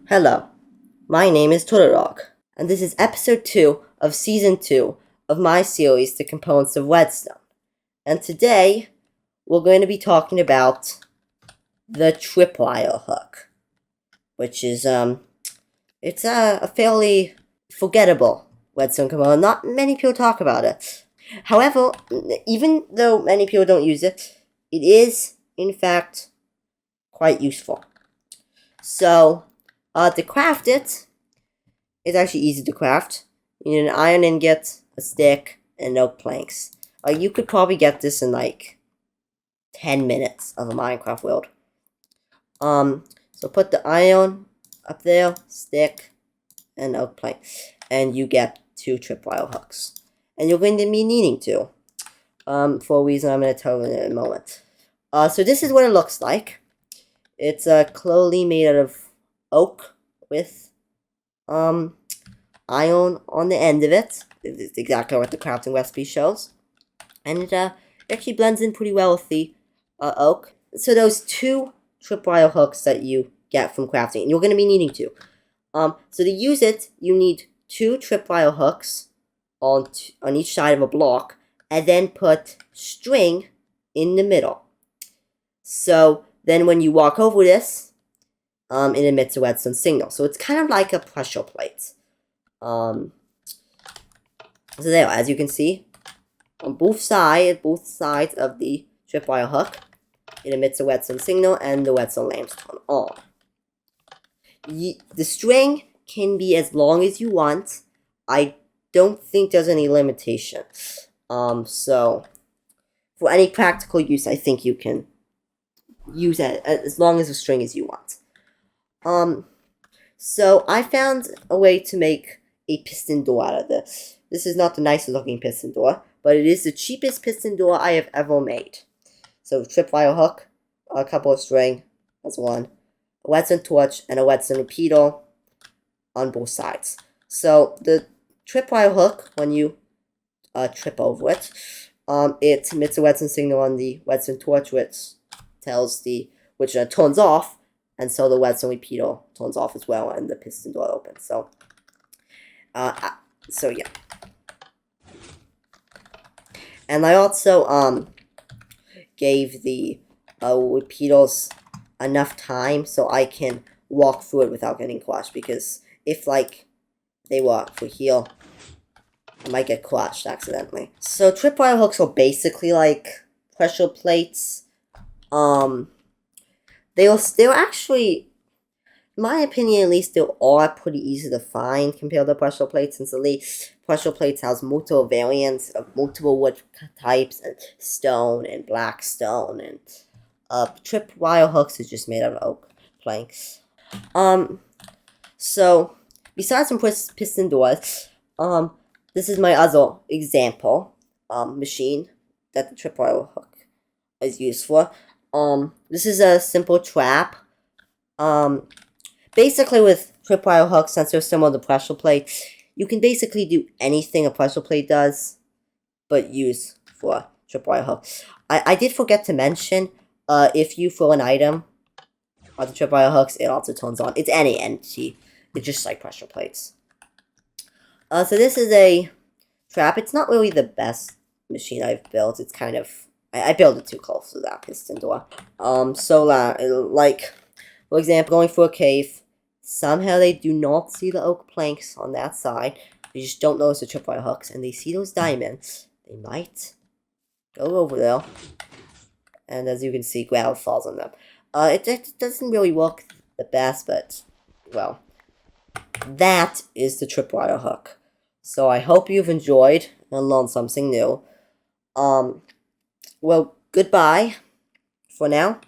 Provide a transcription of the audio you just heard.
Hello, my name is Turtledog, and this is episode 2 of season 2 of my series, The Components of Redstone. And today, we're going to be talking about the Tripwire hook, which is, it's a fairly forgettable redstone component. Not many people talk about it. However, even though many people don't use it, it is, in fact, quite useful. So, to craft it, it's actually easy to craft. You need an iron ingot, a stick, and oak planks. You could probably get this in like 10 minutes of a Minecraft world. So put the iron up there, stick, and oak plank, and you get 2 tripwire hooks. And you're going to be needing to, for a reason I'm going to tell you in a moment. So this is what it looks like. It's clearly made out of oak with iron on the end of it. It's exactly what the crafting recipe shows. And it actually blends in pretty well with the oak. So those 2 tripwire hooks that you get from crafting, and you're going to be needing to. So to use it, you need 2 tripwire hooks on each side of a block, and then put string in the middle. So then when you walk over this, it emits a redstone signal. So it's kind of like a pressure plate. So there, as you can see, on both sides of the tripwire hook, it emits a redstone signal and the redstone lamps turn on. The string can be as long as you want. I don't think there's any limitation. So for any practical use, I think you can use it as long as the string as you want. So I found a way to make a piston door out of this. This is not the nicest looking piston door, but it is the cheapest piston door I have ever made. So tripwire hook, a couple of string, that's one, a redstone torch, and a redstone repeater on both sides. So the tripwire hook, when you trip over it, it emits a redstone signal on the redstone torch, which turns off, and so the redstone repeater turns off as well, and the piston door opens. So yeah. And I also gave the repeaters enough time so I can walk through it without getting crushed, because if they were for here, I might get crushed accidentally. So tripwire hooks are basically like pressure plates. They're actually, in my opinion at least, they are pretty easy to find compared to pressure plates, since the pressure plates has multiple variants of multiple wood types, and stone and black stone, and tripwire hooks is just made out of oak planks. So besides some piston doors, this is my other example machine that the tripwire hook is used for. This is a simple trap. Basically with tripwire hooks, since they're similar to pressure plates, you can basically do anything a pressure plate does, but use for tripwire hook. I did forget to mention, if you throw an item on the tripwire hooks, it also turns on. It's any entity. It's just like pressure plates. So this is a trap. It's not really the best machine I've built. It's kind of, I built it too close to that piston door. Like, for example, going through a cave, somehow they do not see the oak planks on that side. They just don't notice the tripwire hooks, and they see those diamonds. They might go over there, and as you can see, gravel falls on them. It doesn't really work the best, but, well, that is the tripwire hook. So I hope you've enjoyed and learned something new. Well, goodbye for now.